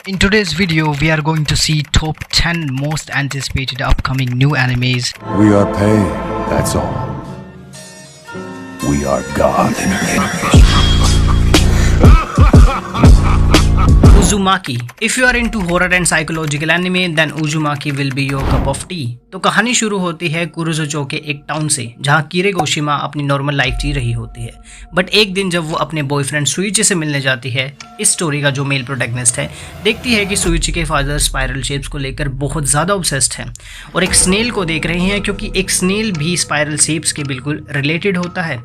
In today's video, we are going to see top 10 most anticipated upcoming new animes. We are paid, that's all. We are God. Uzumaki. If you are into horror and psychological anime, then Uzumaki will be your cup of tea. तो कहानी शुरू होती है कुरोज़ुचो के एक town से, जहाँ किरेगोशिमा अपनी नॉर्मल लाइफ जी रही होती है। बट एक दिन जब वो अपने बॉयफ्रेंड सुइची से मिलने जाती है, इस स्टोरी का जो मेल प्रोटैगनिस्ट है देखती है कि सुइची के फादर स्पाइरल शेप्स को लेकर बहुत ज़्यादा ऑब्सेस्ड हैं और एक स्नेल को देख रहे हैं, क्योंकि एक स्नेल भी स्पाइरल शेप्स के बिल्कुल रिलेटेड होता है।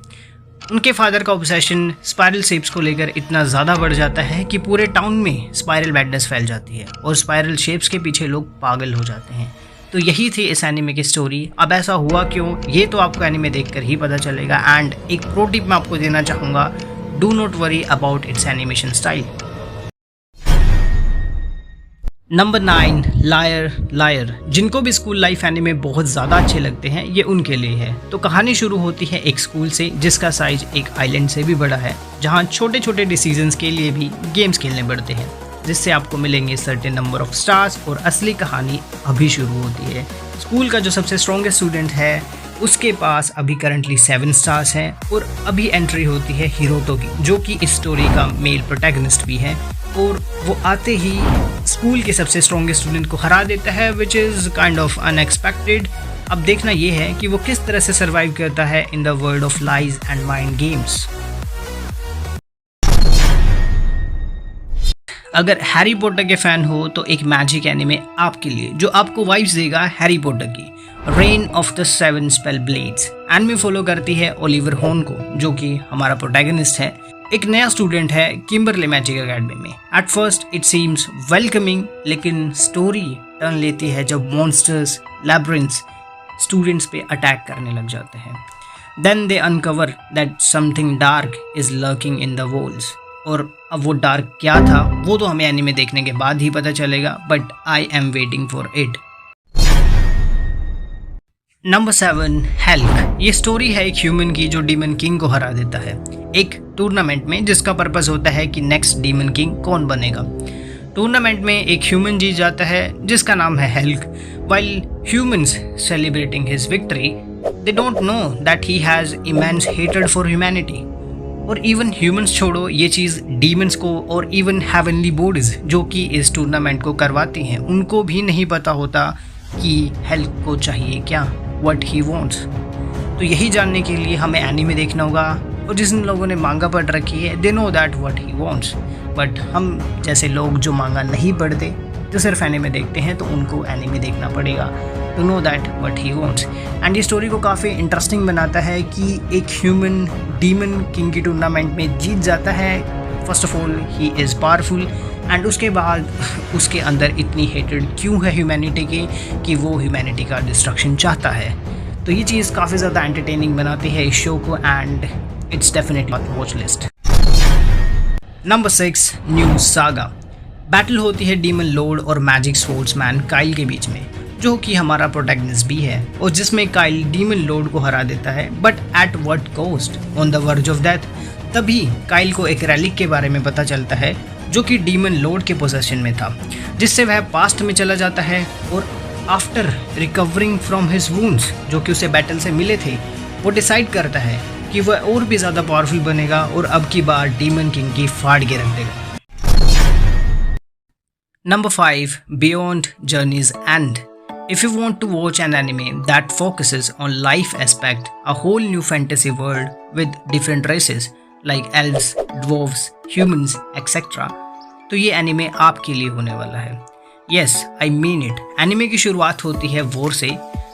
उनके फादर का ऑब्सेशन स्पाइरल शेप्स को लेकर इतना ज़्यादा बढ़ जाता है कि पूरे टाउन में स्पाइरल मैडनेस फैल जाती है और स्पाइरल शेप्स के पीछे लोग पागल हो जाते हैं। तो यही थी इस एनिमे की स्टोरी। अब ऐसा हुआ क्यों, ये तो आपको एनिमे देखकर ही पता चलेगा। एंड एक प्रो टिप मैं आपको देना चाहूँगा, do not worry about its animation style. Number 9, liar liar. जिनको भी स्कूल लाइफ एनिमे बहुत ज़्यादा अच्छे लगते हैं, ये उनके लिए है। तो कहानी शुरू होती है एक स्कूल से जिसका साइज एक आइलैंड से भी बड़ा है, जहाँ छोटे छोटे डिसीजंस के लिए भी गेम्स खेलने पड़ते हैं, जिससे आपको मिलेंगे सर्टेन नंबर ऑफ स्टार्स। और असली कहानी अभी शुरू होती है। स्कूल का जो सबसे स्ट्रॉन्गेस्ट स्टूडेंट है, उसके पास अभी करंटली 7 स्टार्स हैं और अभी एंट्री होती है हिरोतो की, जो कि इस स्टोरी का मेल प्रोटैगनिस्ट भी है। और वो आते ही स्कूल के सबसे स्ट्रॉन्गेस्ट स्टूडेंट को हरा देता है, which is kind of unexpected. अब देखना ये है कि वो किस तरह से सर्वाइव करता है in the world of lies and mind games. अगर हैरी पॉटर के फैन हो तो एक मैजिक एनिमे आपके लिए, जो आपको वाइब्स देगा हैरी पॉटर की, rain of the 7 spell blades. Anime follow करती है ओलिवर हॉर्न को, जो कि हमारा प्रोटैगनिस्ट है। एक नया स्टूडेंट है किम्बरले मैजिक एकेडमी में। At first it seems welcoming, लेकिन स्टोरी टर्न लेती है जब मॉन्स्टर्स, लैब्रिंथ्स स्टूडेंट्स पे अटैक करने लग जाते हैं। Then they uncover that something dark is lurking in the walls. और अब वो डार्क क्या था, वो तो हमें एनिमे देखने के बाद ही पता चलेगा, but I am waiting for it. Number 7, हेल्क। ये स्टोरी है एक ह्यूमन की जो डीमन किंग को हरा देता है एक टूर्नामेंट में, जिसका पर्पस होता है कि नेक्स्ट डीमन किंग कौन बनेगा। टूर्नामेंट में एक ह्यूमन जीत जाता है जिसका नाम है हेल्क। While humans celebrating his victory, they don't know that he has immense hatred for humanity. और इवन ह्यूमंस छोड़ो, ये चीज़ डीमंस को और इवन हेवनली बॉडीज जो कि इस टूर्नामेंट को करवाती हैं, उनको भी नहीं पता होता कि हेल्क को चाहिए क्या, व्हाट ही वांट्स। तो यही जानने के लिए हमें एनीमे देखना होगा। और जिन लोगों ने मांगा पढ़ रखी है, they know that what he wants. But हम जैसे लोग जो मांगा नहीं पढ़ते, जो सिर्फ एनीमे देखते हैं, तो उनको एनीमे देखना पड़ेगा to know that what he wants. And ये स्टोरी को काफ़ी इंटरेस्टिंग बनाता है कि एक ह्यूमन डीमन किंग की टूर्नामेंट में जीत जाता है। First of all he is powerful, and उसके बाद उसके अंदर इतनी हेटेड क्यों है ह्यूमैनिटी की कि वो ह्यूमैनिटी का डिस्ट्रक्शन चाहता है। तो ये चीज़ काफ़ी ज़्यादा एंटरटेनिंग बनाती है इस शो को, and it's definitely watch list. Number 6, new saga. Battle होती है डीमन लॉर्ड और मैजिक स्पोर्ट्समैन काइल के बीच में, जो कि हमारा प्रोटैगनिस्ट भी है, और जिसमें काइल डीमन लॉर्ड को हरा देता है, but at what cost, on the verge of death. तभी काइल को एक रैलिक के बारे में पता चलता है जो कि डीमन लॉर्ड के पोजेशन में था, जिससे वह पास्ट में चला जाता है। और after recovering from his wounds, जो कि उसे बैटल से मिले थे, वो डिसाइड करता है कि वह और भी ज़्यादा पावरफुल बनेगा और अब की बार डीमन किंग की फाड़ के रख देगा। Number 5, beyond journeys and. If you want to watch an anime that focuses on life aspect, a whole new fantasy world with different races like elves, dwarves, humans, etc., तो ये anime आपके लिए होने वाला है। Yes, I mean it. Anime की शुरुआत होती है वॉर से,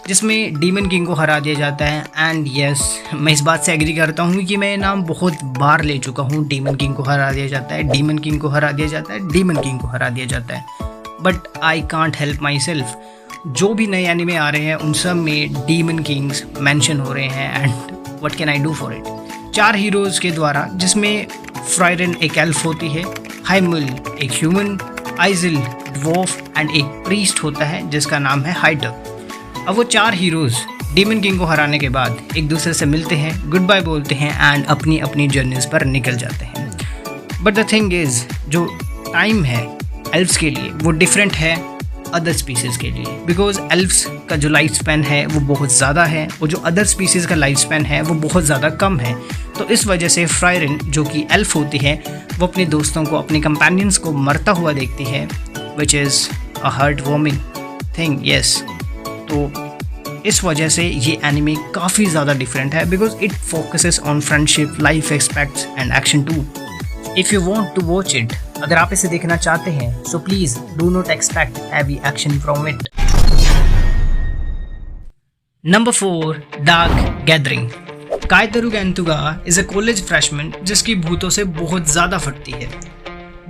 जिसमें डीमन किंग को हरा दिया जाता है। एंड यस, मैं इस बात से एग्री करता हूँ कि मैं ये नाम बहुत बार ले चुका हूँ। डीमन किंग को हरा दिया जाता है, डीमन किंग को हरा दिया जाता है, डीमन किंग को हरा दिया जाता है। But I can't help my self, जो भी नए एनिमे आ रहे हैं उन सब में डीमन किंग्स मेंशन हो रहे हैं, and what can I do for it. 4 heroes के द्वारा, जिसमें फ्रायरन एक एल्फ होती है, हाइमुल एक ह्यूमन, आइजिल ड्वार्फ एंड एक प्रीस्ट होता है जिसका नाम है हाइटर। अब वो 4 हीरोज़ डीमन किंग को हराने के बाद एक दूसरे से मिलते हैं, गुड बाय बोलते हैं एंड अपनी अपनी जर्नीज पर निकल जाते हैं। बट द थिंग इज़, जो टाइम है एल्व्स के लिए वो डिफरेंट है अदर स्पीसीज़ के लिए, बिकॉज एल्व्स का जो लाइफ स्पैन है वो बहुत ज़्यादा है और जो अदर स्पीसीज़ का लाइफ स्पैन है वो बहुत ज़्यादा कम है। तो इस वजह से फ्रायरिन जो कि एल्फ होती है वो अपने दोस्तों को, अपने कंपेनियंस को मरता हुआ देखती है, which is a heart warming thing, yes. तो इस वजह से ये एनिमे काफ़ी ज़्यादा डिफरेंट है, because it focuses on friendship, life expects and action too. If you want to watch it, अगर आप इसे देखना चाहते हैं, so please do not expect heavy action from it. Number 4, dark gathering. काइतरु गेंतुगा इज अ कॉलेज फ्रेशमैन जिसकी भूतों से बहुत ज़्यादा फटती है,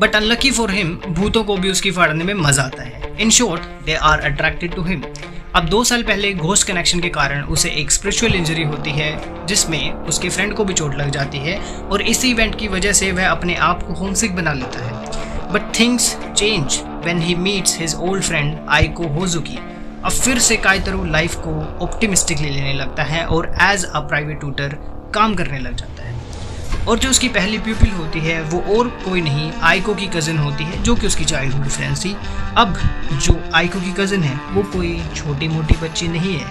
बट अनलकी फॉर हिम भूतों को भी उसकी फाड़ने में मजा आता है। In short, they are attracted to him. अब 2 साल पहले घोस्ट कनेक्शन के कारण उसे एक स्पिरिचुअल इंजरी होती है जिसमें उसके फ्रेंड को भी चोट लग जाती है और इसी इवेंट की वजह से वह अपने आप को होमसिक बना लेता है। But things change when he meets his old friend Aiko Hozuki. अब फिर से काइतरु लाइफ को ऑप्टिमिस्टिकली लेने लगता है और एज अ प्राइवेट ट्यूटर काम करने लग जाता है। और जो उसकी पहली प्यूपिल होती है वो और कोई नहीं, आइको की कज़न होती है जो कि उसकी चाइल्डहुड फ्रेंड थी। अब जो आइको की कज़न है वो कोई छोटी मोटी बच्ची नहीं है,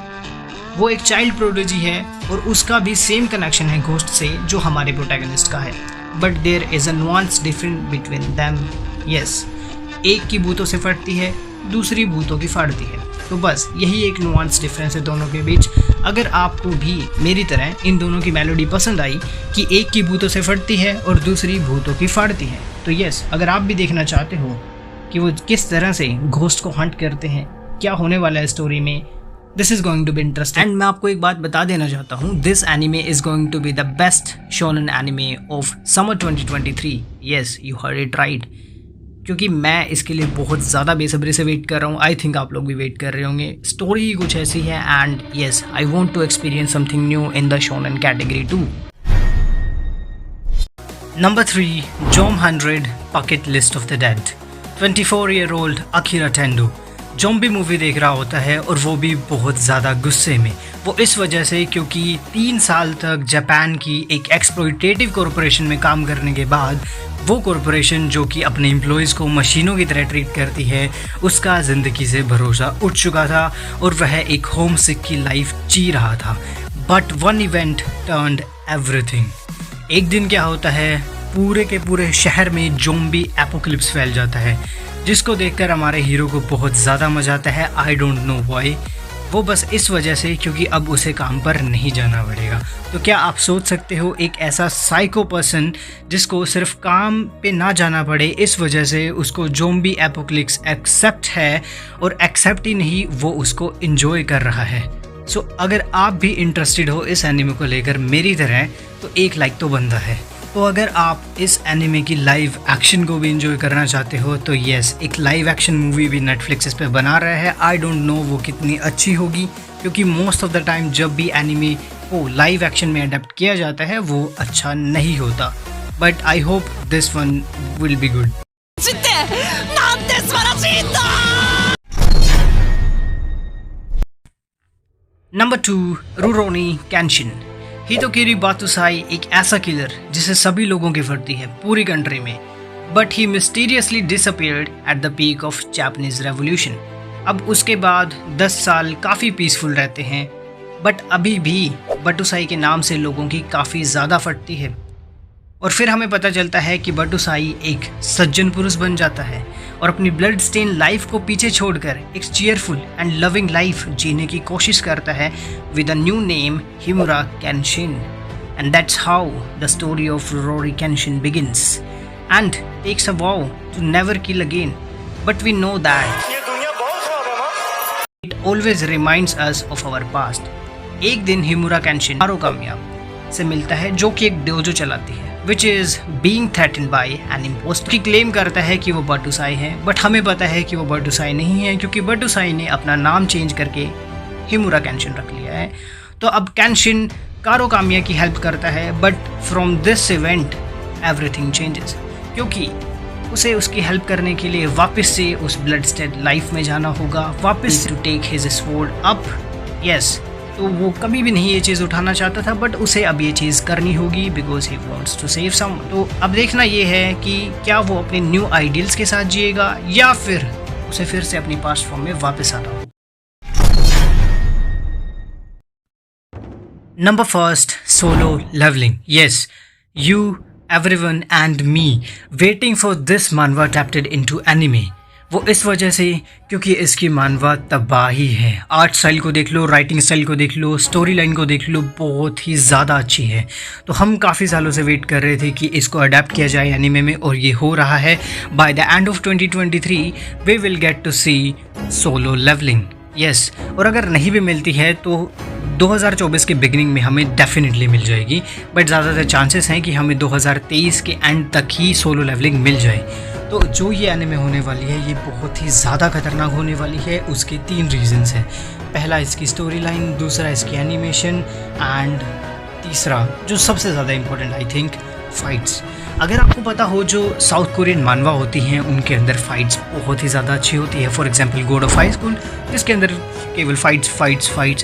वो एक चाइल्ड प्रोडिजी है और उसका भी सेम कनेक्शन है घोस्ट से जो हमारे प्रोटैगनिस्ट का है। But there is a nuance different between them, yes. एक की भूतों से फटती है, दूसरी भूतों की फाड़ती है। तो बस यही एक नुआंस डिफरेंस है दोनों के बीच। अगर आपको भी मेरी तरह इन दोनों की मेलोडी पसंद आई कि एक की भूतों से फटती है और दूसरी भूतों की फाड़ती है, तो यस, अगर आप भी देखना चाहते हो कि वो किस तरह से घोस्ट को हंट करते हैं, क्या होने वाला है स्टोरी में, this is going to be interesting. And मैं आपको एक बात बता देना चाहता हूँ, this anime is going to be the best shonen anime of summer 2023। Yes, you heard it right, क्योंकि मैं इसके लिए बहुत ज़्यादा बेसब्री से वेट कर रहा हूँ। आई थिंक आप लोग भी वेट कर रहे होंगे। स्टोरी ही कुछ ऐसी है and yes, I want to experience something new in the shonen category too. Number 3, Zom 100 bucket list of the dead. 24-year-old Akira Tendo zombie movie देख रहा होता है और वो भी बहुत ज़्यादा गुस्से में। वो इस वजह से क्योंकि 3 साल तक जापान की एक एक्सप्लॉयटेटिव कॉरपोरेशन में काम करने के बाद वो कॉरपोरेशन जो कि अपने एम्प्लॉयज़ को मशीनों की तरह ट्रीट करती है, उसका ज़िंदगी से भरोसा उठ चुका था और वह एक होम सिक की लाइफ जी रहा था। But one event turned everything. एक दिन क्या होता है, पूरे के पूरे शहर में ज़ॉम्बी एपोकलिप्स फैल जाता है, जिसको देखकर हमारे हीरो को बहुत ज़्यादा मज़ा आता है। आई डोंट नो व्हाई, वो बस इस वजह से क्योंकि अब उसे काम पर नहीं जाना पड़ेगा। तो क्या आप सोच सकते हो, एक ऐसा साइको पर्सन जिसको सिर्फ काम पे ना जाना पड़े, इस वजह से उसको ज़ॉम्बी एपोकलिप्स एक्सेप्ट है, और एक्सेप्ट ही नहीं, वो उसको इन्जॉय कर रहा है। सो अगर आप भी इंटरेस्टेड हो इस एनिमे को लेकर मेरी तरह, तो एक लाइक तो बनता है। तो अगर आप इस एनिमे की लाइव एक्शन को भी एंजॉय करना चाहते हो तो यस, एक लाइव एक्शन मूवी भी नेटफ्लिक्स इस पे बना रहा है। आई डोंट नो वो कितनी अच्छी होगी, क्योंकि मोस्ट ऑफ द टाइम जब भी एनिमे को लाइव एक्शन में अडेप्ट किया जाता है वो अच्छा नहीं होता। But I hope this one will be good. Number 2, रुरोनी केंशिन। हितोकिरी बातुसाई एक ऐसा किलर जिसे सभी लोगों की फटती है पूरी कंट्री में, but he mysteriously disappeared at the peak of Japanese revolution. अब उसके बाद 10 साल काफ़ी पीसफुल रहते हैं, बट अभी भी बातुसाई के नाम से लोगों की काफ़ी ज़्यादा फटती है। और फिर हमें पता चलता है कि बातुसाई एक सज्जन पुरुष बन जाता है और अपनी ब्लड स्टेन लाइफ को पीछे छोड़कर एक चीयरफुल एंड लविंग लाइफ जीने की कोशिश करता है with a new name, Himura Kenshin. And that's how the story of Rurouni Kenshin begins and takes a vow to never kill again. But we know that it always reminds us of our past. एक दिन हिमुरा केंशिन कारोकामिया से मिलता है जो कि एक dojo चलाती है, which is being threatened by an imposter। की क्लेम करता है कि वो बातुसाई है, बट हमें पता है कि वो बातुसाई नहीं है, क्योंकि बातुसाई ने अपना नाम चेंज करके हिमुरा केंशिन रख लिया है। तो अब केंशिन कारोकामिया की हेल्प करता है, but from this event everything changes, क्योंकि उसे उसकी हेल्प करने के लिए वापस से उस ब्लड स्टेड लाइफ में जाना होगा, वापस to take his sword up. Yes, तो वो कभी भी नहीं ये चीज़ उठाना चाहता था, बट उसे अब ये चीज़ करनी होगी because he wants to save some. तो अब देखना ये है कि क्या वो अपने न्यू आइडियल्स के साथ जिएगा या फिर उसे फिर से अपनी पास्ट फॉर्म में वापस आना होगा। Number first, solo leveling. Yes, you, everyone and me waiting for this manhwa adapted into anime. वो इस वजह से क्योंकि इसकी मानवा तबाही है। आर्ट स्टाइल को देख लो, राइटिंग स्टाइल को देख लो, स्टोरी लाइन को देख लो, बहुत ही ज़्यादा अच्छी है। तो हम काफ़ी सालों से वेट कर रहे थे कि इसको अडेप्ट किया जाए एनीमे में, और ये हो रहा है। By the end of 2023 we will get to see Solo Leveling. Yes, और अगर नहीं भी मिलती है तो 2024 के बिगिनिंग में हमें डेफिनेटली मिल जाएगी, बट ज़्यादातर चांसेस हैं कि हमें 2023 के एंड तक ही सोलो लेवलिंग मिल जाए। तो जो ये एनीमे होने वाली है ये बहुत ही ज़्यादा खतरनाक होने वाली है। उसके 3 रीजंस हैं। पहला इसकी स्टोरी लाइन, दूसरा इसकी एनिमेशन, एंड तीसरा जो सबसे ज़्यादा इम्पोर्टेंट आई थिंक, फाइट्स। अगर आपको पता हो जो साउथ कोरियन मानवा होती हैं उनके अंदर फाइट्स बहुत ही ज़्यादा अच्छी होती है। For example God of high school, जिसके अंदर केवल फाइट्स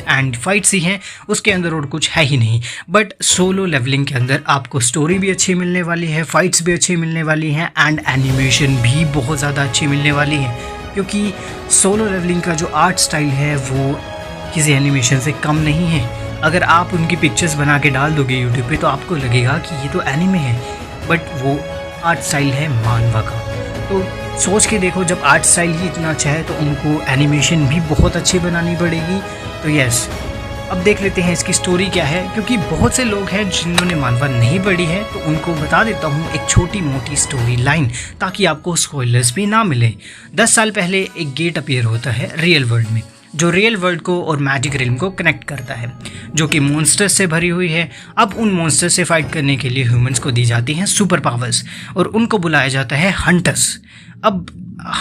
एंड फाइट्स ही हैं, उसके अंदर और कुछ है ही नहीं। बट सोलो लेवलिंग के अंदर आपको स्टोरी भी अच्छी मिलने वाली है, फाइट्स भी अच्छी मिलने वाली हैं, एंड एनिमेशन भी बहुत ज़्यादा अच्छी मिलने वाली है। क्योंकि सोलो लेवलिंग का जो आर्ट स्टाइल है वो किसी एनिमेशन से कम नहीं है। अगर आप उनकी पिक्चर्स बना के डाल दोगे यूट्यूब पे तो आपको लगेगा कि ये तो एनिमे है, बट वो आर्ट स्टाइल है मानवा का। तो सोच के देखो, जब आर्ट स्टाइल ही इतना अच्छा है तो उनको एनिमेशन भी बहुत अच्छी बनानी पड़ेगी। तो यस, अब देख लेते हैं इसकी स्टोरी क्या है, क्योंकि बहुत से लोग हैं जिन्होंने मानवा नहीं पढ़ी है, तो उनको बता देता हूँ एक छोटी मोटी स्टोरी लाइन, ताकि आपको स्पॉयलर्स भी ना मिले। 10 साल पहले एक गेट अपीयर होता है रियल वर्ल्ड में, जो रियल वर्ल्ड को और मैजिक रिल्म को कनेक्ट करता है, जो कि मॉन्स्टर्स से भरी हुई है। अब उन मॉन्स्टर्स से फाइट करने के लिए ह्यूमंस को दी जाती हैं सुपर पावर्स, और उनको बुलाया जाता है हंटर्स। अब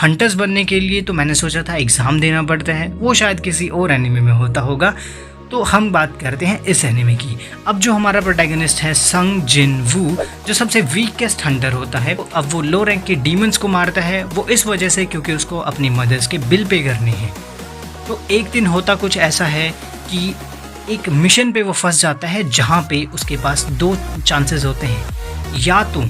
हंटर्स बनने के लिए तो मैंने सोचा था एग्ज़ाम देना पड़ता है, वो शायद किसी और एनिमे में होता होगा। तो हम बात करते हैं इस एनिमे की। अब जो हमारा प्रोटैगनिस्ट है संग जिन वू, जो सबसे वीकेस्ट हंटर होता है, अब वो लो रैंक के डीमंस को मारता है। वो इस वजह से क्योंकि उसको अपनी मदर्स के बिल पे करने हैं। तो एक दिन होता कुछ ऐसा है कि एक मिशन पे वो फंस जाता है, जहाँ पे उसके पास 2 चांसेस होते हैं, या तो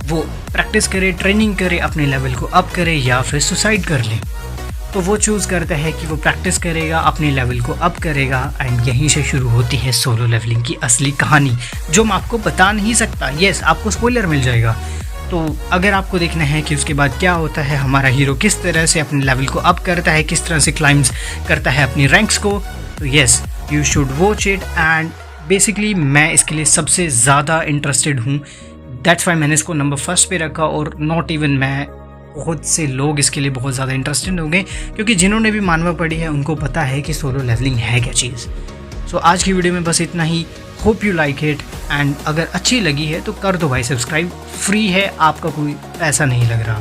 वो प्रैक्टिस करे, ट्रेनिंग करे, अपने लेवल को अप करे, या फिर सुसाइड कर ले। तो वो चूज़ करता है कि वो प्रैक्टिस करेगा, अपने लेवल को अप करेगा, एंड यहीं से शुरू होती है सोलो लेवलिंग की असली कहानी, जो मैं आपको बता नहीं सकता। यस, आपको स्पॉइलर मिल जाएगा। तो अगर आपको देखना है कि उसके बाद क्या होता है, हमारा हीरो किस तरह से अपने लेवल को अप करता है, किस तरह से क्लाइम्स करता है अपनी रैंक्स को, तो yes, you should watch it. And basically मैं इसके लिए सबसे ज़्यादा इंटरेस्टेड हूँ, दैट्स वाई मैंने इसको नंबर 1 पे रखा। और नॉट इवन मैं, बहुत से लोग इसके लिए बहुत ज़्यादा इंटरेस्टेड होंगे, क्योंकि जिन्होंने भी मानवा पढ़ी है उनको पता है कि सोलो लेवलिंग है क्या चीज़। सो आज की वीडियो में बस इतना ही। Hope you like it, and अगर अच्छी लगी है तो कर दो भाई सब्सक्राइब, फ्री है, आपका कोई पैसा नहीं लग रहा।